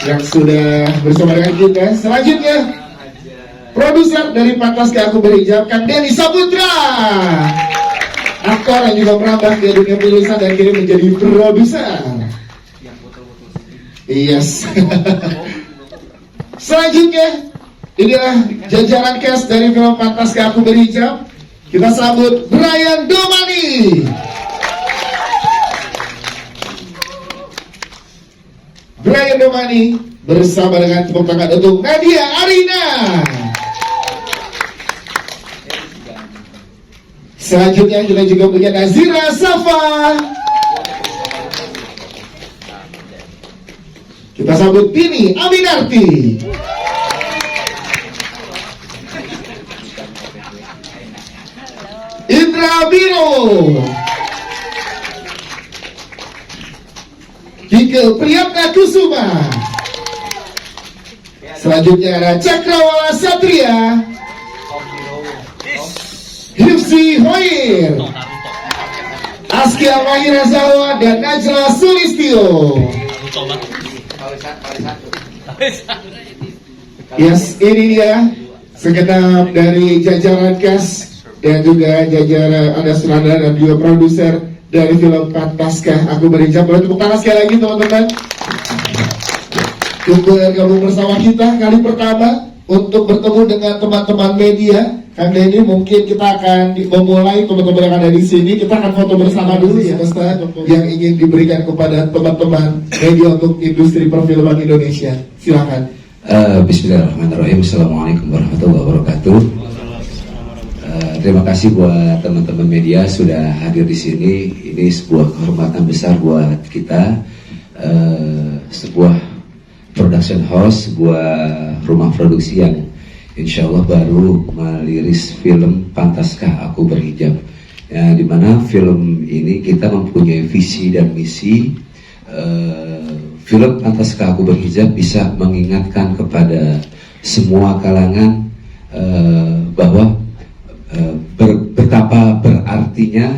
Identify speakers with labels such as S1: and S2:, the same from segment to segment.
S1: yang sudah bersama dengan kita. Selanjutnya produser dari Pantaskah Aku Berhijab, Kang Denny Saputra, aktor yang juga merambah ke dunia penulisan dan kini menjadi produser. Yes. Selanjutnya inilah jajaran cast dari film Pantaskah Aku Berhijab. Kita sambut Brian Domani, bersama dengan tepuk tangan untuk Nadia Arina. Selanjutnya kita juga punya Nazira Safa. Kita sambut Tini Aminarti. Indra Biro. Kike Priyatna Kusuma. Selanjutnya ada Cakrawala Satria, Hifzi Hoir, Askia Mahira Zawa, dan Najla Sulistio. Yes, ini dia segenap dari jajaran cast dan juga jajaran ada sutradara dan juga produser dari film Pantaskah Aku Berhijab. Boleh tepuk tangan sekali lagi teman-teman untuk bergabung bersama kita kali pertama untuk bertemu dengan teman-teman media. Kang Denny, mungkin kita akan memulai teman-teman yang ada di sini. Kita akan foto bersama dulu ya, Ustaz, yang ingin diberikan kepada teman-teman media untuk industri perfilman Indonesia. Silakan.
S2: Bismillahirrahmanirrahim. Assalamualaikum warahmatullahi wabarakatuh. Terima kasih buat teman-teman media sudah hadir di sini. Ini sebuah kehormatan besar buat kita. Sebuah production house, sebuah rumah produksi yang insya Allah baru meliris film Pantaskah Aku Berhijab. Ya, dimana film ini kita mempunyai visi dan misi. Film Pantaskah Aku Berhijab bisa mengingatkan kepada semua kalangan bahwa betapa berartinya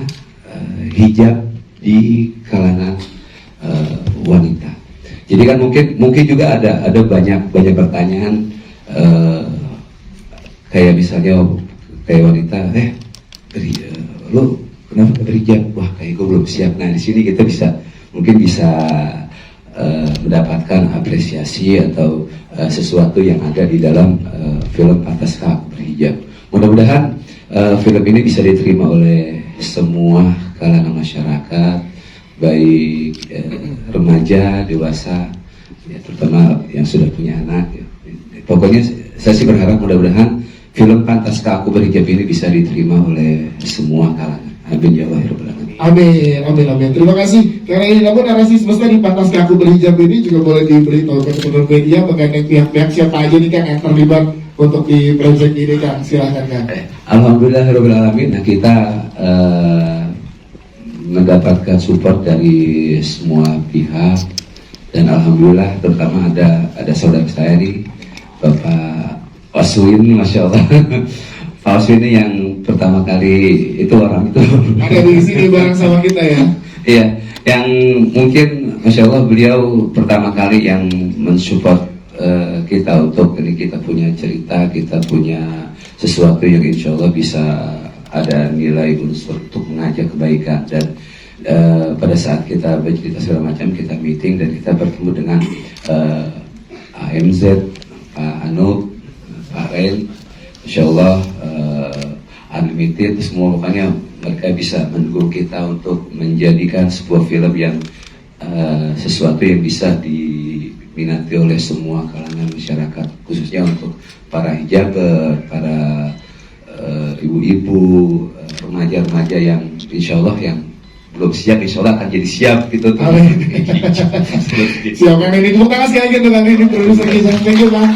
S2: hijab di kalangan wanita. Jadi kan mungkin juga ada banyak pertanyaan kayak misalnya kayak wanita, lo kenapa berhijab? Wah, kayak gue belum siap. Nah, di sini kita mungkin bisa mendapatkan apresiasi atau sesuatu yang ada di dalam film Pantaskah Aku Berhijab. Mudah-mudahan film ini bisa diterima oleh semua kalangan masyarakat, baik remaja, dewasa, ya, terutama yang sudah punya anak. Ya. Pokoknya saya sih berharap mudah-mudahan film Pantaskah Aku Berhijab ini bisa diterima oleh semua kalangan. Amin ya Allah ya Rabbal Alamin.
S1: Amin. Terima kasih. Karena ini namun narasi semesta di Pantaskah Aku Berhijab ini juga boleh diberitahu ke teman-teman media mengenai pihak-pihak siapa aja nih Kang yang terlibat untuk di proyek ini Kang. Silahkan Kang.
S2: Alhamdulillah ya Rabbal Alamin. Nah, kita mendapatkan support dari semua pihak dan alhamdulillah terutama ada saudara saya nih Bapak Oswin, Masya Allah. Pak Oswin ini yang pertama kali itu orang itu
S1: ada di sini bareng sama kita ya.
S2: Iya, yang mungkin Masya Allah beliau pertama kali yang mensupport kita untuk ini, kita punya cerita, kita punya sesuatu yang insya Allah bisa ada nilai unsur untuk mengajak kebaikan. Dan pada saat kita bercerita segala macam, kita meeting dan kita bertemu dengan AMZ, Pak Anub, Pak Ren, insya Allah Unlimited, semua pokoknya mereka bisa mendukung kita untuk menjadikan sebuah film yang sesuatu yang bisa diminati oleh semua kalangan masyarakat, khususnya untuk para hijaber, para ibu-ibu, remaja-remaja yang insya Allah yang belum siap, insya Allah akan jadi siap gitu.
S1: Siap Kang ini, tepuk tangan sekali lagi Kang ini produser kita. Thank you Kang.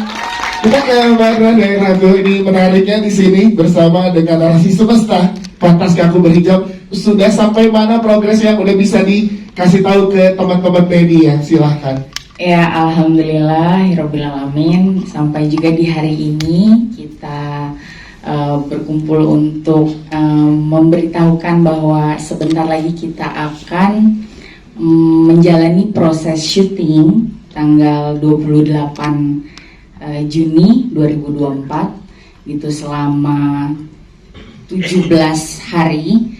S1: Kita ke Mbak dari Ragu. Ini menariknya di sini bersama dengan narasi semesta Pantaskah Aku Berhijab. Sudah sampai mana progresnya yang udah bisa dikasih tahu ke teman-teman media? Silahkan.
S3: Ya, alhamdulillah, Rabbil Alamin. Sampai juga di hari ini kita berkumpul untuk memberitahukan bahwa sebentar lagi kita akan menjalani proses syuting tanggal 28 Juni 2024 gitu, selama 17 hari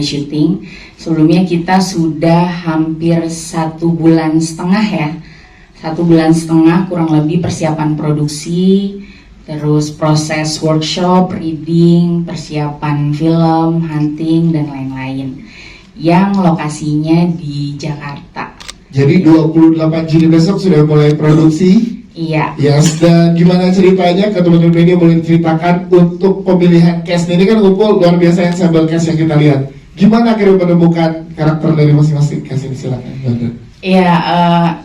S3: syuting. Sebelumnya kita sudah hampir 1,5 bulan ya, 1,5 bulan kurang lebih persiapan produksi, terus proses workshop, reading, persiapan film, hunting, dan lain-lain, yang lokasinya di Jakarta.
S1: Jadi 28 Juni besok sudah mulai produksi.
S3: Iya.
S1: Yes, dan gimana ceritanya ke teman-teman media, boleh ceritakan untuk pemilihan cast ini kan kumpul luar biasa ensemble cast yang kita lihat. Gimana akhirnya menemukan karakter dari masing-masing cast ini, silakan.
S3: Iya,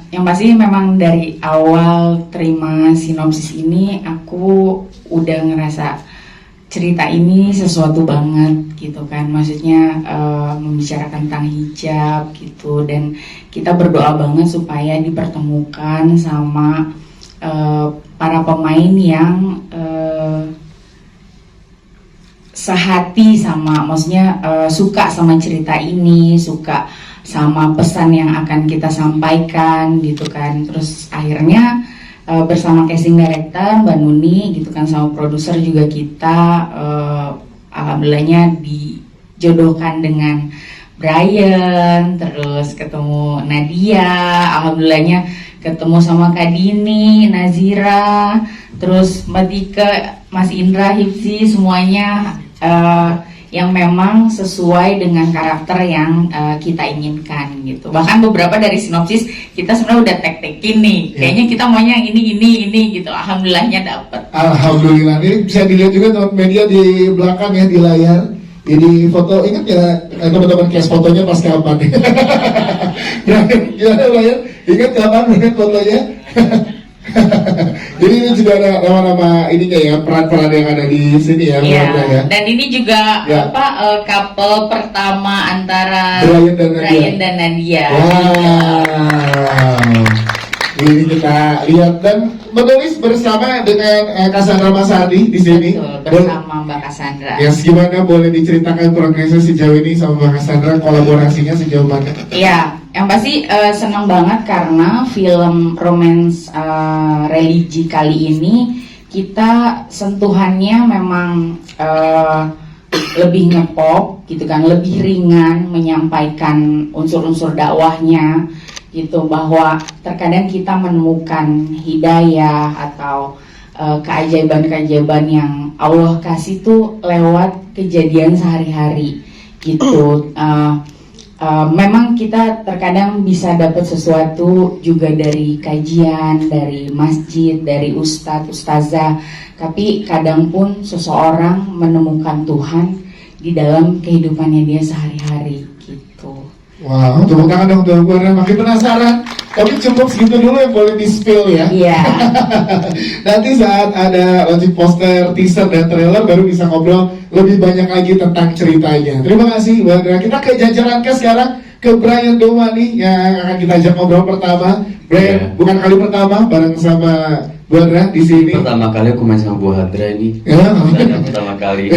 S3: yang pasti memang dari awal terima sinopsis ini aku udah ngerasa cerita ini sesuatu banget gitu kan, maksudnya membicarakan tentang hijab gitu, dan kita berdoa banget supaya dipertemukan sama para pemain yang sehati sama, maksudnya suka sama cerita ini, suka sama pesan yang akan kita sampaikan gitu kan. Terus akhirnya bersama casting director Mbak Nuni gitu kan, sama produser juga kita alhamdulillahnya dijodohkan dengan Brian, terus ketemu Nadia, alhamdulillahnya ketemu sama Kak Dini, Nazira, terus Mbak Tika, Mas Indra, Hipsi, semuanya yang memang sesuai dengan karakter yang kita inginkan gitu. Bahkan beberapa dari sinopsis kita sebenarnya udah tek-tekin nih, kayaknya kita maunya ini gitu. Alhamdulillahnya dapet.
S1: Alhamdulillah, ini bisa dilihat juga teman media di belakang ya, di layar. Ini foto, ingat ya teman-teman cast fotonya pas kapan? Gimana ya? Ingat kapan fotonya? Jadi ini juga ada nama-nama ininya ya, peran-peran yang ada di sini ya.
S3: Iya.
S1: Ya.
S3: Dan ini juga couple pertama antara
S1: Brian dan Nadia.
S3: Wow.
S1: Ini kita lihat dan menulis bersama dengan Cassandra Masardi di sini.
S3: Betul, bersama Mbak Cassandra.
S1: Yes, gimana boleh diceritakan progresnya sejauh ini sama Mbak Cassandra, kolaborasinya sejauh mana?
S3: Iya, yang pasti senang banget karena film romance religi kali ini kita sentuhannya memang lebih ngepop gitu kan, lebih ringan menyampaikan unsur-unsur dakwahnya gitu, bahwa terkadang kita menemukan hidayah atau keajaiban-keajaiban yang Allah kasih tuh lewat kejadian sehari-hari gitu. Memang kita terkadang bisa dapat sesuatu juga dari kajian, dari masjid, dari ustadz, ustazah, tapi kadang pun seseorang menemukan Tuhan di dalam kehidupannya dia sehari-hari gitu.
S1: Wow, tepuk tangan dong tuh, gue makin penasaran. Tapi cukup segitu dulu yang boleh di-spill ya.
S3: Iya.
S1: Nanti saat ada launching poster, teaser, dan trailer baru bisa ngobrol lebih banyak lagi tentang ceritanya. Terima kasih, Bu Andra. Kita ke jajaran ke sekarang, ke Brian Doma nih yang akan kita ajak ngobrol pertama. Brian, bukan kali pertama bareng sama Bu Andra di sini.
S4: Pertama kali aku main sama Bu Andra ini.
S1: Ya.
S4: Pertama kali.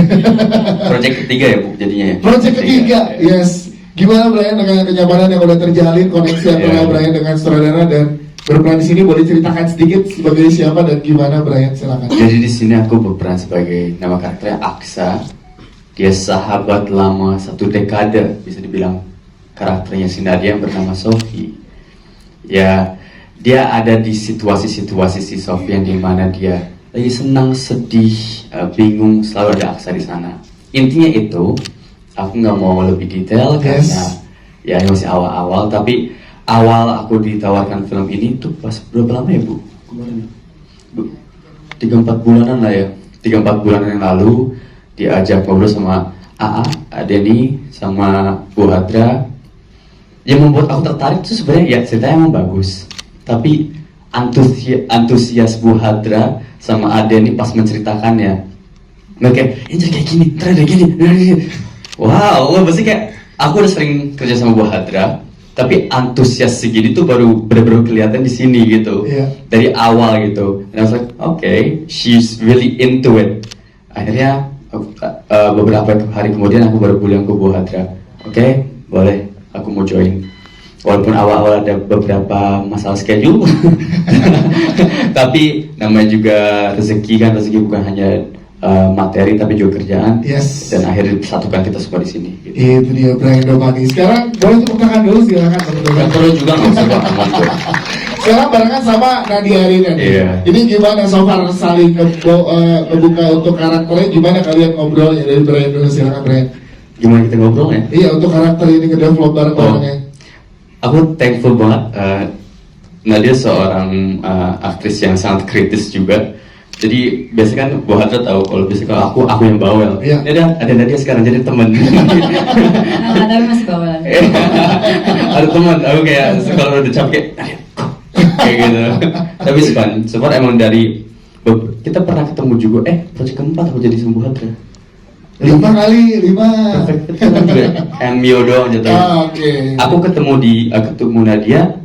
S4: Project ketiga ya, Bu, jadinya ya.
S1: Project ketiga, yes. Gimana Brian dengan kenyamanan yang udah terjalin, koneksi antara Brian dengan sutradara dan berperan di sini, boleh ceritakan sedikit sebagai siapa dan gimana Brian, silakan.
S4: Jadi di sini aku berperan sebagai nama karakternya Aksa. Dia sahabat lama 1 dekade, bisa dibilang karakternya si Nadia yang bernama Sophie. Ya, dia ada di situasi-situasi si Sophie yang dimana dia lagi senang, sedih, bingung, selalu ada Aksa di sana. Intinya itu. Aku nggak mau lebih detail karena ya ini masih awal-awal, tapi awal aku ditawarkan film ini tuh pas berapa lama ya Bu? Kemarin 3-4 bulanan lah ya, 3-4 bulan yang lalu diajak ngobrol sama Deni sama Bu Hadra. Yang membuat aku tertarik tuh sebenarnya ya ceritanya emang bagus, tapi antusias Bu Hadra sama Deni pas menceritakannya, mereka ini jadi kayak gini, ternyata gini. Wow, pasti kayak aku udah sering kerja sama Bu Hadra, tapi antusias segini tuh baru benar-benar kelihatan di sini gitu, dari awal gitu. And I was like, okay, she's really into it. Akhirnya beberapa hari kemudian aku baru bilang ke Bu Hadra, okay, boleh, aku mau join. walaupun awal-awal ada beberapa masalah schedule tapi namanya juga rezeki kan, rezeki bukan hanya materi tapi juga kerjaan.
S1: Yes.
S4: Dan akhirnya disatukan kita semua di sini gitu.
S1: Itu dia Brian Domani. Sekarang boleh tepuk tangan dulu, silakan teman-teman.
S4: Dan terus juga nggak usah banget.
S1: Sekarang barengan sama Nadia Arina nih.
S4: Iya.
S1: Ini gimana so far saling kebuka untuk karakternya, gimana kalian ngobrolnya dari Brian dulu, silakan Brian.
S4: Gimana kita ngobrol ya?
S1: Iya, untuk karakter ini ngedevelop bareng-barengnya.
S4: Aku thankful banget. Nadia seorang aktris yang sangat kritis juga. Jadi biasanya kan Bu Hadra tahu kalau biasanya kalau aku yang bawel.
S1: Iya.
S4: Ini ada Nadia sekarang jadi temen.
S3: Tapi masih bawel.
S4: Ada teman, aku kayak kalau udah capek kayak gitu. Tapi sepan emang dari kita pernah ketemu juga. Proyek keempat aku jadi sama Bu Hadra.
S1: 5 kali.
S4: Perfect kan juga. Cameo doang jatuh.
S1: Oke.
S4: Aku ketemu Nadia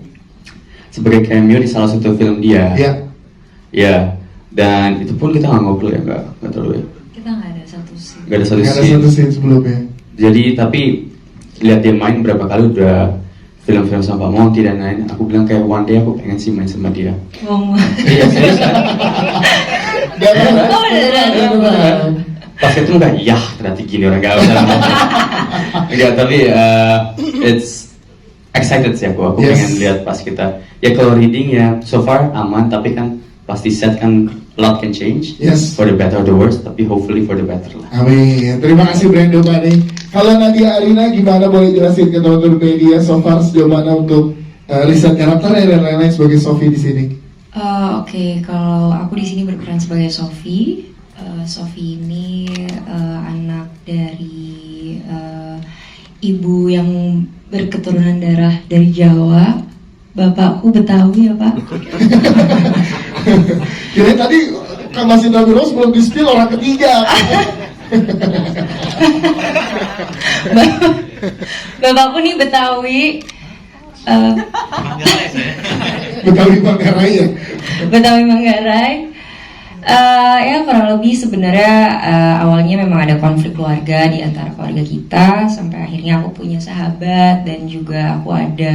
S4: sebagai cameo di salah satu film dia.
S1: Iya.
S4: Ya. Dan itu pun kita nggak ngobrol ya, nggak terlalu ya.
S3: Kita nggak ada satu scene.
S4: Nggak ada satu
S1: Nggak ada
S4: scene.
S1: satu scene sebelumnya.
S4: Jadi tapi lihat dia main berapa kali udah film-film sama Pak Monty dan lain. Aku bilang kayak one day aku pengen sih main sama dia. Iya serius kan?
S1: Gak
S3: beneran.
S4: Pas ketemu kan, yah ternyata gini orang gak usah. Enggak, tapi it's excited sih aku
S1: Yes.
S4: pengen lihat pas kita. Ya kalau reading ya so far aman, tapi kan pasti set kan a lot can change.
S1: Yes.
S4: For the better or the worse, tapi hopefully for the better lah.
S1: Amin. Terima kasih Brian Domani. Kalau Nadia Arina gimana, boleh jelasin ke teman-teman media so far sejauh mana untuk riset karakternya dan lain-lain sebagai Sophie di sini?
S5: Oke, kalau aku di sini berperan sebagai Sophie. Sophie ini anak dari ibu yang berketurunan darah dari Jawa. Bapakku Betawi ya Pak.
S1: Jadi tadi Kak Mas Indra Wiros belum di-spill orang ketiga.
S5: Bapakku nih Betawi.
S1: Betawi Manggarai ya.
S5: Betawi Manggarai. Ya kurang lebih sebenarnya awalnya memang ada konflik keluarga di antara keluarga kita sampai akhirnya aku punya sahabat dan juga aku ada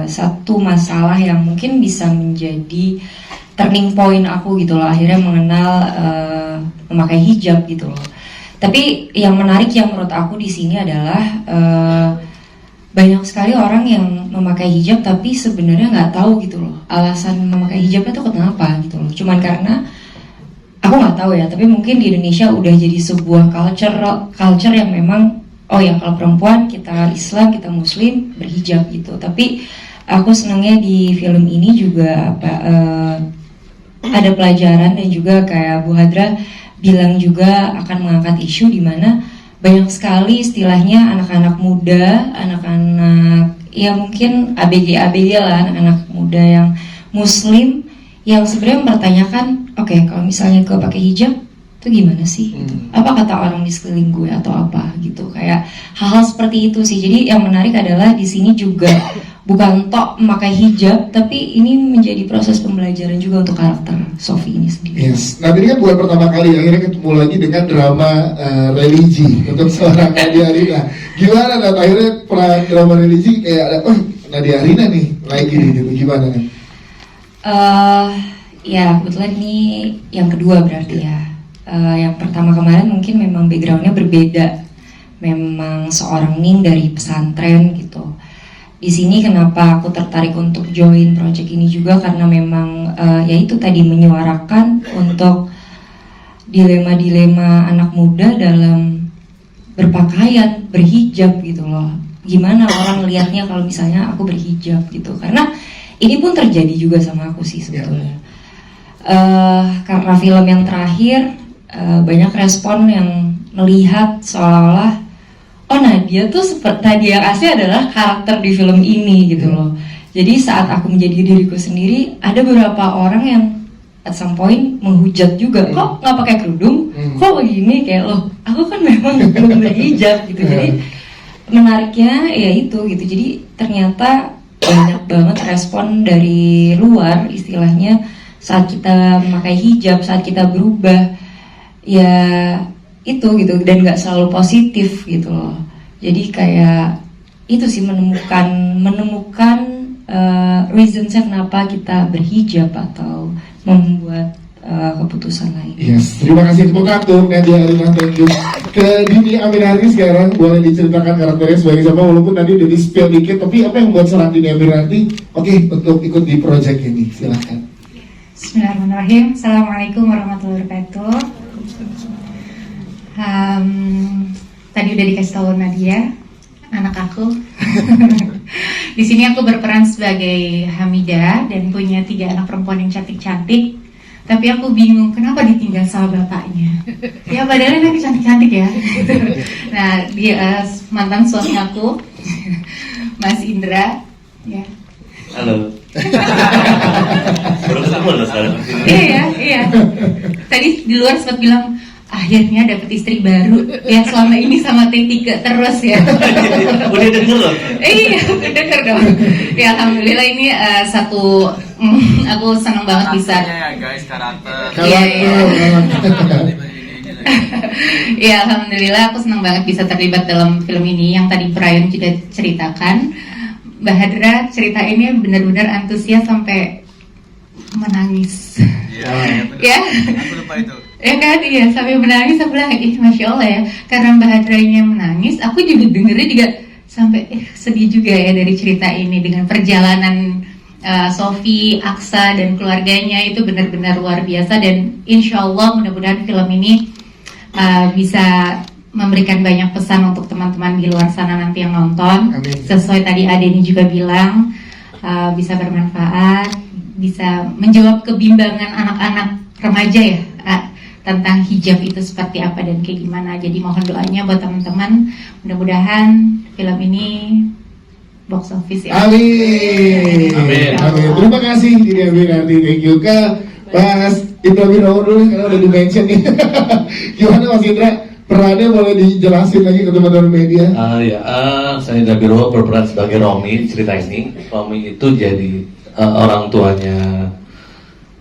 S5: satu masalah yang mungkin bisa menjadi turning point aku gitu loh, akhirnya mengenal memakai hijab gitu loh. Tapi yang menarik yang menurut aku di sini adalah banyak sekali orang yang memakai hijab tapi sebenarnya nggak tahu gitu loh alasan memakai hijabnya tuh kenapa gitu loh. Cuman karena aku nggak tahu ya, tapi mungkin di Indonesia udah jadi sebuah culture yang memang oh ya kalau perempuan kita Islam kita Muslim berhijab gitu. Tapi aku senangnya di film ini juga ada pelajaran dan juga kayak Bu Hadra bilang juga akan mengangkat isu di mana banyak sekali istilahnya anak-anak muda, anak-anak ya mungkin ABG lah, anak-anak muda yang Muslim yang sebenarnya mempertanyakan, oke, kalau misalnya gue pakai hijab, itu gimana sih? Gitu. Apa kata orang di sekeliling gue atau apa gitu? Kayak hal-hal seperti itu sih. Jadi yang menarik adalah di sini juga bukan tok memakai hijab, tapi ini menjadi proses pembelajaran juga untuk karakter Sophie ini sendiri.
S1: Yes. Nah ini kan bukan pertama kali, akhirnya ketemu lagi dengan drama religi untuk seorang Nadia Arina. Gimana Nat? Akhirnya peran drama religi kayak ada, Nadia Arina nih lagi nih gitu. Gimana nih?
S5: Ya kebetulan ini yang kedua berarti ya. Yang pertama kemarin mungkin memang backgroundnya berbeda. Memang seorang Ning dari pesantren gitu. Di sini kenapa aku tertarik untuk join project ini juga karena memang ya itu tadi menyuarakan untuk dilema-dilema anak muda dalam berpakaian, berhijab gitu loh. Gimana orang lihatnya kalau misalnya aku berhijab gitu. Karena ini pun terjadi juga sama aku sih sebetulnya. Karena film yang terakhir banyak respon yang melihat seolah-olah oh Nadia tuh seperti Nadia asli adalah karakter di film ini gitu loh. Jadi saat aku menjadi diriku sendiri ada beberapa orang yang at some point menghujat juga, kok nggak pakai kerudung, kok begini kayak loh aku kan memang belum berhijab gitu. Jadi menariknya ya itu gitu. Jadi ternyata banyak banget respon dari luar istilahnya saat kita memakai hijab, saat kita berubah ya itu gitu dan nggak selalu positif gitu loh. Jadi kayak itu sih menemukan reasonsnya kenapa kita berhijab atau membuat keputusan lain.
S1: Yes, terima kasih tepuk tangan Nadia Alina, thank you. Ke Dini Aminarti sekarang, boleh diceritakan karakternya sebagai siapa, walaupun tadi udah di-spill dikit, tapi apa yang membuat seorang Dini Aminarti oke untuk ikut di project ini, silahkan.
S6: Bismillahirrahmanirrahim. Assalamualaikum warahmatullahi wabarakatuh. Tadi udah dikasih tahu Nadia, anak aku. Di sini aku berperan sebagai Hamidah dan punya 3 anak perempuan yang cantik-cantik. Tapi aku bingung kenapa ditinggal sama bapaknya. Ya padahal anaknya cantik-cantik ya. Nah dia mantan suami aku, Mas Indra. Ya.
S7: Halo. Baru ketemu loh sekarang.
S6: Iya. Tadi di luar sempat bilang akhirnya dapet istri baru. Ya selama ini sama Tetika terus ya.
S7: Udah denger loh.
S6: Iya, denger dong. Ya alhamdulillah ini aku senang banget bisa.
S8: Ya guys, karakter.
S6: Iya. Ya alhamdulillah aku senang banget bisa terlibat dalam film ini yang tadi Brian juga ceritakan. Mbak Hadra cerita ini benar-benar antusias sampai menangis.
S8: Iya.
S6: Ya.
S8: Aku lupa itu.
S6: Ya kan, iya sampai menangis, aku bilang, Masya Allah ya, karena Mbak Hadranya menangis, aku juga dengernya juga sampai sedih juga ya dari cerita ini dengan perjalanan Sofi, Aksa dan keluarganya itu benar-benar luar biasa dan insya Allah mudah-mudahan film ini bisa memberikan banyak pesan untuk teman-teman di luar sana nanti yang nonton.
S1: Amin.
S6: Sesuai tadi Adeni juga bilang bisa bermanfaat, bisa menjawab kebimbangan anak-anak remaja ya. Tentang hijab itu seperti apa dan kayak gimana. Jadi mohon doanya buat teman-teman. Mudah-mudahan film ini box office ya.
S1: Amin. Terima kasih Dini Aminarti, thank you. Ke Mas Indra Wirawan dulu karena udah di-mention nih. Gimana Mas Indra? Perannya boleh dijelasin lagi ke teman-teman media?
S7: Saya Indra Biro berperan sebagai Romi di cerita ini. Romi itu jadi orang tuanya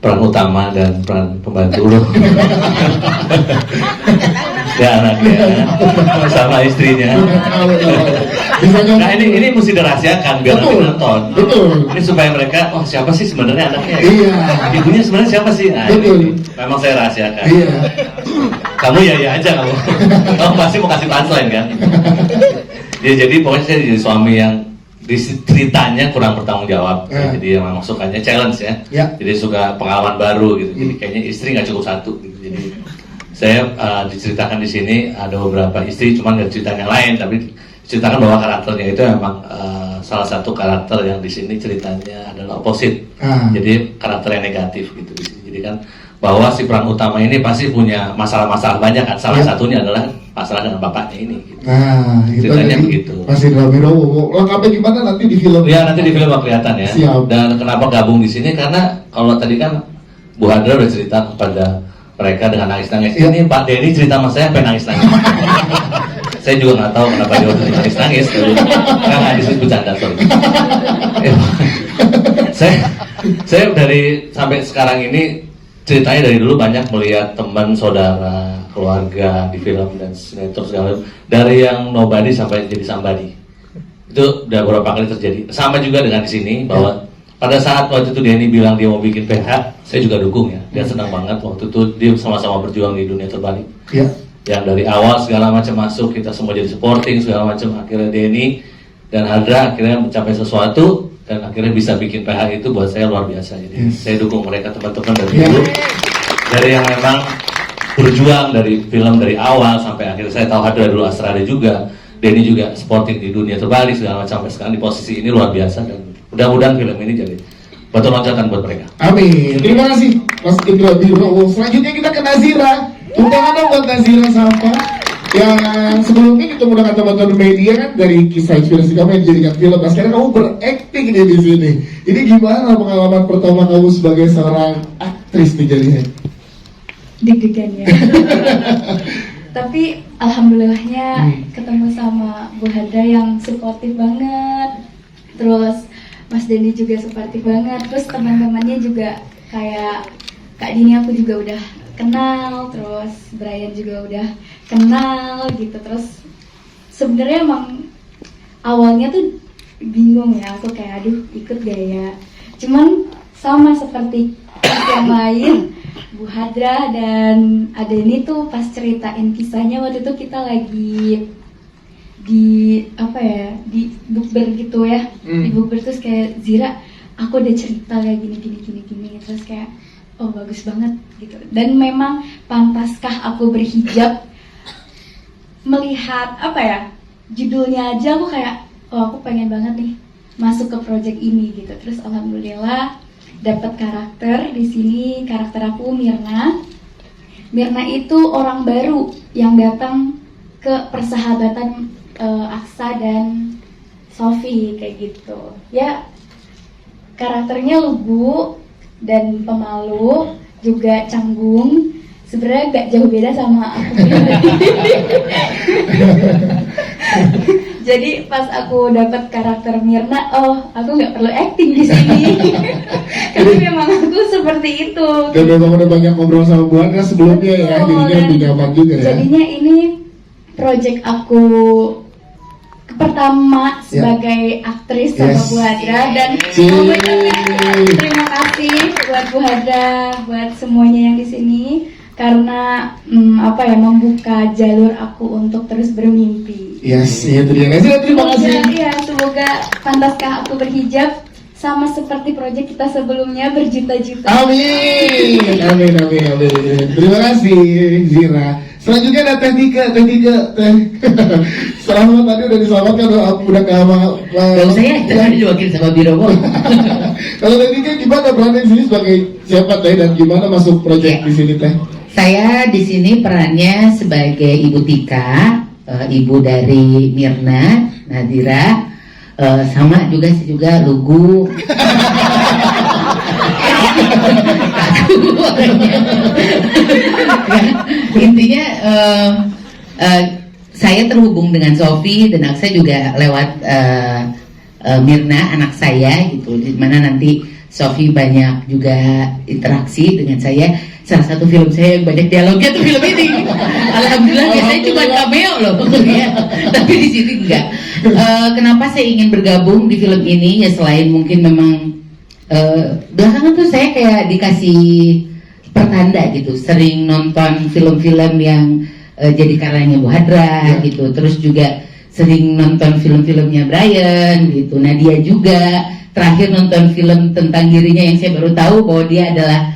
S7: peran utama dan peran pembantu loh. Ya anaknya sama istrinya. Nah ini mesti dirahasiakan biar nanti nonton.
S1: Betul.
S7: Ini supaya mereka, oh siapa sih sebenarnya anaknya?
S1: Iya.
S7: Ibunya sebenarnya siapa sih? Nah,
S1: Betul.
S7: ini memang saya rahasiakan.
S1: Iya.
S7: Kamu ya aja kamu. Kamu pasti mau kasih punchline kan? Ya jadi pokoknya saya jadi suami yang di ceritanya kurang bertanggung jawab, jadi memang sukanya challenge ya. Jadi suka pengalaman baru gitu. Jadi kayaknya istri nggak cukup satu. Gitu. Jadi saya diceritakan di sini ada beberapa istri, cuman nggak ceritakan yang lain, tapi ceritakan bahwa karakternya itu memang salah satu karakter yang di sini ceritanya adalah opposite. Jadi karakter yang negatif gitu di sini. Jadi kan bahwa si peran utama ini pasti punya masalah-masalah banyak kan. Salah satunya adalah masalah dengan bapaknya ini. Gitu.
S1: Nah, itu
S7: ceritanya
S1: tadi
S7: begitu.
S1: Mas Indra Wirawan. Lengkapnya gimana nanti di film?
S7: Ya nanti di film bakal kelihatan ya.
S1: Siap.
S7: Dan kenapa gabung di sini karena kalau tadi kan Bu Hadra udah cerita kepada mereka dengan nangis-nangis.
S1: Ya.
S7: Ini Pak Denny cerita sama saya sampai nangis-nangis. Saya juga nggak tahu kenapa dia udah nangis-nangis. Nggak disebut bercanda sorry. Saya dari sampai sekarang ini ceritanya dari dulu banyak melihat teman, saudara, keluarga di film dan sinetron segala macam. Dari yang nobody sampai jadi somebody. Itu udah beberapa kali terjadi. Sama juga dengan di sini bahwa pada saat waktu itu Denny bilang dia mau bikin PH, saya juga dukung ya. Dia senang banget waktu itu dia sama-sama berjuang di dunia terbalik.
S1: Ya.
S7: Yang dari awal segala macam masuk, kita semua jadi supporting segala macam. Akhirnya Denny dan Hadra akhirnya mencapai sesuatu dan akhirnya bisa bikin PH itu buat saya luar biasa. Jadi saya dukung mereka teman-teman dari dulu, dari yang memang berjuang dari film dari awal sampai akhirnya saya tahu Hadra dulu Astrada juga, Denny juga sporting di dunia terbalik segala macam sampai sekarang di posisi ini luar biasa dan mudah-mudahan film ini jadi batu loncatan buat mereka.
S1: Amin. Terima kasih Mas Indra Wirawan. Selanjutnya kita ke Nazira. Tepuk tangan dong buat Nazira Sapa. Yang sebelumnya kita menggunakan teman-teman media kan dari kisah inspirasi kamu yang dijadikan film. Nah sekarang kamu berakting nih di sini. Ini gimana pengalaman pertama kamu sebagai seorang aktris nih jadinya?
S9: Deg-degan ya. Tapi alhamdulillahnya ketemu sama Bu Hadra yang suportif banget. Terus Mas Denny juga suportif banget. Terus teman-temannya juga kayak Kak Dini aku juga udah kenal, terus Brian juga udah kenal gitu. Terus sebenarnya emang awalnya tuh bingung ya, aku kayak aduh ikut gak ya. Cuman sama seperti yang lain, Bu Hadra dan Adeni tuh pas ceritain kisahnya waktu itu kita lagi di apa ya, di bukber gitu ya. Di bukber terus kayak Zira, aku udah cerita kayak gini terus kayak oh bagus banget gitu. Dan memang pantaskah aku berhijab? Melihat apa ya, judulnya aja aku kayak oh aku pengen banget nih masuk ke project ini gitu. Terus alhamdulillah dapat karakter di sini. Karakter aku Mirna. Mirna itu orang baru yang datang ke persahabatan Aksa dan Sofi kayak gitu. Ya karakternya lugu dan pemalu, juga canggung. Sebenarnya gak jauh beda sama aku pribadi. Jadi pas aku dapat karakter Mirna, oh aku nggak perlu acting di sini. Karena memang aku seperti itu.
S1: Dan memang udah banyak ngobrol sama Bu Hadra sebelumnya ya, jadinya lebih nyaman juga ya.
S9: Jadinya ini project aku pertama sebagai aktris sama Bu Hadra, dan terima kasih buat Bu Hadra, buat semuanya yang di sini karena apa ya, membuka jalur aku untuk terus bermimpi.
S1: Yes, iya itu dia. Terima kasih.
S9: Iya, semoga pantaskah aku berhijab sama seperti proyek kita sebelumnya berjuta-juta.
S1: Amin. Terima kasih Zira. Selanjutnya ada Teh Tika. Selamat, tadi udah diselamatkan, udah ke
S10: kalau saya tadi diwakili sama Biro.
S1: Kalau Teh Tika gimana perannya di sini sebagai siapa Teh, dan gimana masuk proyek di sini Teh?
S10: Saya di sini perannya sebagai Ibu Tika, ibu dari Mirna, Nadira, sama juga saya juga lugu. Intinya saya terhubung dengan Sofi dan Aksa juga lewat Mirna, anak saya gitu, dimana nanti Sofi banyak juga interaksi dengan saya. Salah satu film saya yang banyak dialognya tuh film ini. Alhamdulillah ya, saya cuma cameo loh ya. Tapi di sini enggak. Kenapa saya ingin bergabung di film ini ya, selain mungkin memang belakangan tuh saya kayak dikasih pertanda gitu, sering nonton film-film yang jadi karyanya Bu Hadra gitu, terus juga sering nonton film-filmnya Brian gitu, Nadia juga. Terakhir nonton film tentang dirinya yang saya baru tahu bahwa dia adalah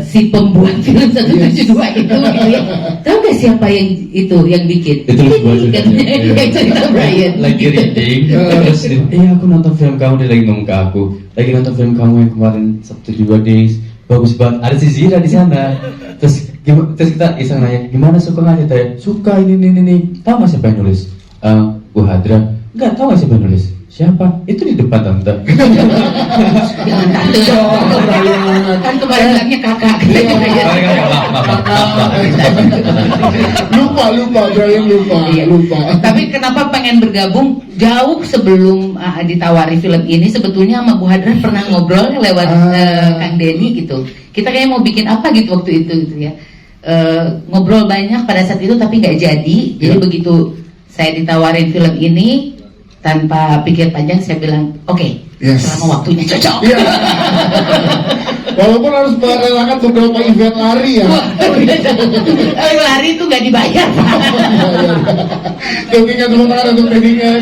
S10: si pembuat film 172 itu gitu ya. Tahu gak siapa yang itu yang bikin?
S4: Itu sebuah
S10: yang cerita Brian
S4: lagi reading terus aku nonton film kamu, dia lagi ngomong ke aku, lagi nonton film kamu yang kemarin Sabtu juga Days, bagus banget, ada si Zira di sana. Terus kita iseng nanya, gimana suka nggak Teh? Suka ini. Tahu nggak siapa yang nulis? Bu Hadra. Nggak tahu nggak siapa yang nulis? Siapa? Itu di depan tante.
S10: Jangan tante dong. Kan kemarin bilangnya kakak.
S1: Lupa, Brian lupa.
S10: Tapi kenapa pengen bergabung? Jauh sebelum ditawari film ini, sebetulnya sama Bu Hadra pernah ngobrol lewat Kang Denny gitu. Kita kayaknya mau bikin apa gitu waktu itu gitu ya. Ngobrol banyak pada saat itu tapi nggak jadi. Jadi begitu saya ditawarin film ini, tanpa pikir panjang saya bilang oke, selama waktunya cocok.
S1: Walaupun harus merelakan beberapa event lari ya.
S10: Lari itu nggak dibayar.
S1: Ketika tepuk tangan untuk tekniknya,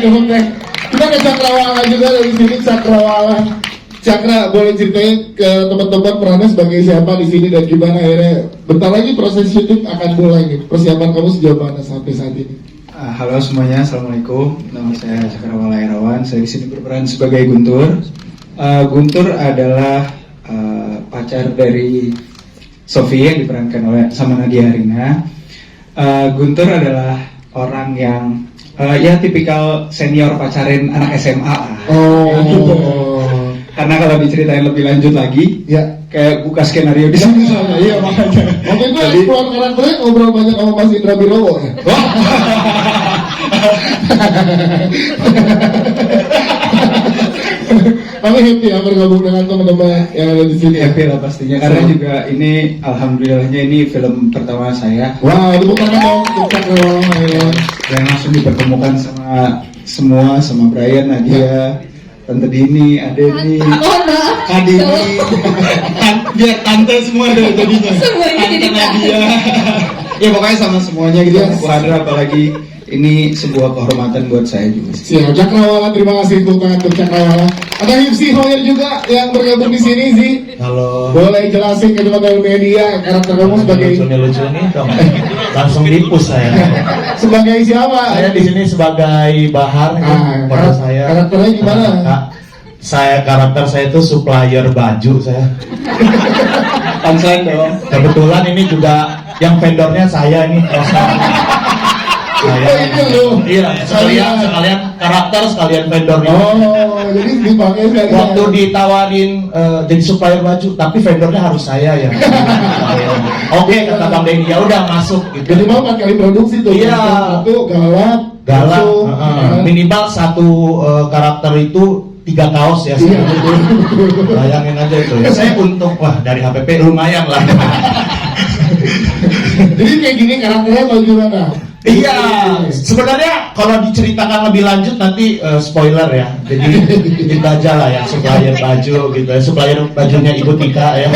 S1: kita ke Cakrawala juga dari sini. Cakra, boleh ceritain ke teman-teman perannya sebagai siapa di sini dan gimana akhirnya bentar lagi proses syuting akan mulai nih. Persiapan kamu sejauh mana sampai saat ini?
S11: Halo semuanya, assalamualaikum. Nama saya Cakrawala Irawan. Saya di sini berperan sebagai Guntur. Guntur adalah pacar dari Sofi yang diperankan oleh sama Nadia Rina. Guntur adalah orang yang ya tipikal senior pacarin anak SMA. Karena kalau diceritain lebih lanjut lagi, kayak buka skenario di sana. Iya makanya.
S1: Waktu itu eksplor karakternya ngobrol banyak sama Mas Indra Birowo ya. Tapi happy ya bergabung dengan teman-teman yang ada di sini.
S11: Happy lah pastinya, karena juga ini alhamdulillahnya ini film pertama saya.
S1: Wah, tepuk tangan dong untuk Cakrawala
S11: yang langsung dipertemukan sama semua sama Brian, Nadia, Tante Dini, Adeni, Kak Dini, biar tante semua ada jadinya. Tante Nadia. Ya pokoknya sama semuanya gitu. Bu Hadra, apalagi ini sebuah kehormatan buat saya juga.
S1: Siap, Cakrawala, terima kasih untuk tangan untuk Cakrawala. Ada Hipsi Hoyer juga yang bergabung di sini, Zi.
S12: Halo.
S1: Boleh jelasin ke teman-teman media karakter kamu sebagai
S12: Lucu nih dong. Langsung dipus saya.
S1: sebagai siapa?
S12: Saya di sini sebagai Bahar. Pada saya.
S1: Karakternya gimana?
S12: Karakter saya itu supplier baju saya.
S11: Pansan dong.
S12: Kebetulan ini juga yang vendornya saya ini. Iya, sekalian karakter, sekalian vendor.
S1: Oh, jadi dipakai sekalian.
S12: Waktu ditawarin jadi supplier baju, tapi vendornya harus saya ya. Oke, kata Bang Denny, ya udah masuk. Gitu.
S1: Jadi mau 4 kali produksi tuh.
S12: Iya.
S1: Satu galak.
S12: Minimal satu karakter itu 3 kaos ya.
S1: Iya,
S12: Bayangin aja itu. Ya, saya untung dari HPP lumayan lah.
S1: Jadi kayak gini karakternya atau gimana?
S12: Iya, sebenarnya kalau diceritakan lebih lanjut nanti spoiler ya. Jadi itu aja lah ya, supplier baju gitu ya, supplier bajunya Ibu Tika ya.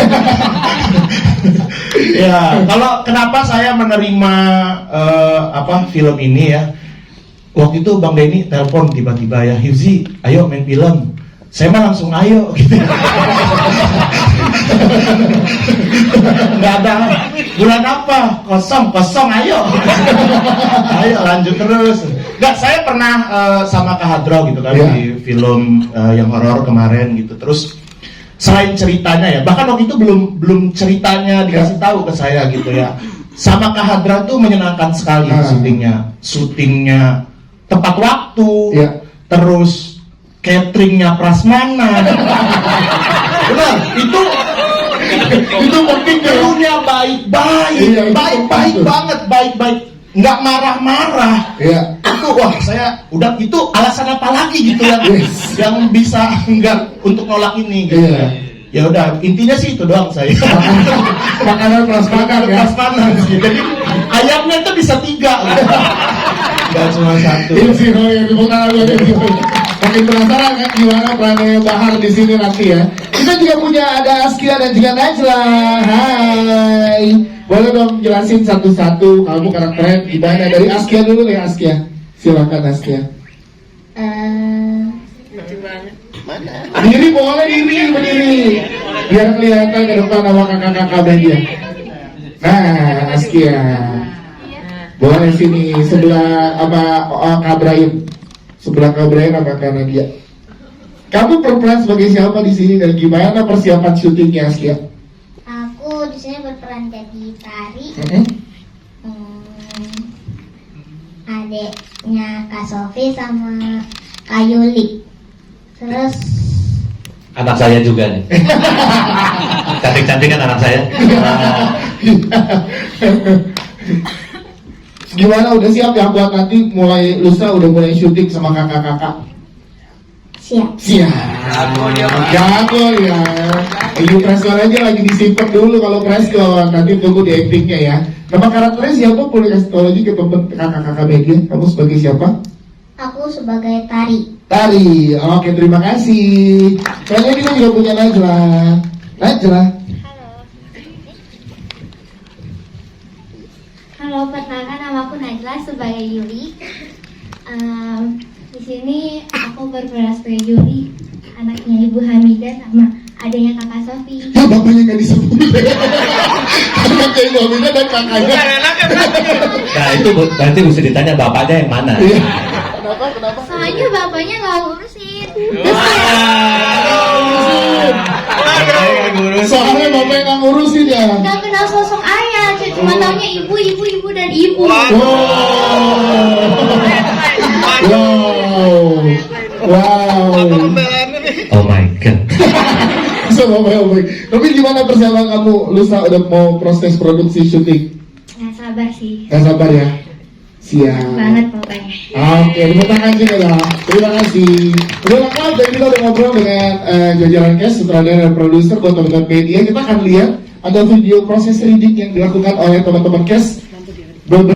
S12: Ya, kalau kenapa saya menerima film ini ya? Waktu itu Bang Denny telepon tiba-tiba ya, Hifzi, ayo main film. Saya mah langsung ayo gitu. Nggak ada bulan apa, kosong ayo. Ayo lanjut terus. Nggak, saya pernah sama Kak Hadro gitu kan di film yang horor kemarin gitu. Terus selain ceritanya ya, bahkan waktu itu belum ceritanya dikasih tahu ke saya gitu ya. Sama Kak Hadra tuh menyenangkan sekali syutingnya tepat waktu, terus cateringnya prasmanan. Benar, itu penting, krunya baik-baik, baik-baik banget, baik-baik, nggak marah-marah. Itu saya udah, itu alasan apa lagi gitu yang bisa nggak untuk nolak ini gitu. Ya udah, intinya sih itu doang saya.
S1: Makanan prasmanan ya.
S12: Prasmanan sih. Jadi ayamnya itu bisa 3. Gak cuma 1.
S1: Ini sih makin penasaran kan gimana perannya Bahar di sini nanti ya. Kita juga punya ada Askia dan juga Najla. Hai. Boleh dong jelasin satu-satu kamu karakternya gimana? Dari Askia dulu nih, Askia. Silakan Askia.
S13: Lucu banget. Mana?
S1: Diri boleh, berdiri. Biar kelihatan ke depan sama kakak-kakak media. Nah, Askia. Boleh sini sebelah Kak Brian. Sebelah Kak Brian apa Kak Nadia? Kamu berperan sebagai siapa di sini dan gimana persiapan syutingnya, Askia?
S14: Aku di sini berperan jadi Tari. Adiknya Kak Sofi sama Kak Yuli. Terus
S7: anak saya juga nih. Cantik-cantik kan anak saya.
S1: Gimana, udah siap ya buat nanti mulai lusa udah mulai syuting sama kakak-kakak?
S14: Siap.
S1: Jago ya. Ayo preskon aja lagi disimpan dulu kalau preskon, nanti tunggu di actingnya ya. Nama karakternya siapa? Boleh kasih tau lagi ke kakak-kakak media. Kamu sebagai siapa?
S14: aku sebagai Tari.
S1: Tari, oke, terima kasih. Kayaknya kita juga punya Najla. Najla.
S14: Halo, perkenalkan nama aku Najla sebagai Yuli. Di sini aku berperan sebagai Yuli, anaknya Ibu Hamidah sama adanya Kakak Sofi.
S1: Ya, bapaknya nggak disebut. Anaknya Ibu Hamidah dan kakaknya.
S7: Nah, itu berarti mesti ditanya bapaknya yang mana.
S1: Kenapa?
S14: Soalnya bapaknya nggak ngurusin.
S1: Soalnya bapaknya nggak ngurusin ya.
S14: Nggak kenal sosok ayah, cuma taunya ibu dan ibu.
S1: Wow.
S7: Oh my god.
S1: Tapi gimana persiapan kamu lusa udah mau proses produksi syuting?
S14: Nggak sabar sih.
S1: Nggak sabar ya? Siap.
S14: Banget pokoknya.
S1: Oke, tepuk tangan juga ya. Terima kasih. Udah lengkap dan kita udah ngobrol dengan jajaran cast, sutradara dan produser buat teman-teman media. Kita akan lihat ada video proses reading yang dilakukan oleh teman-teman cast.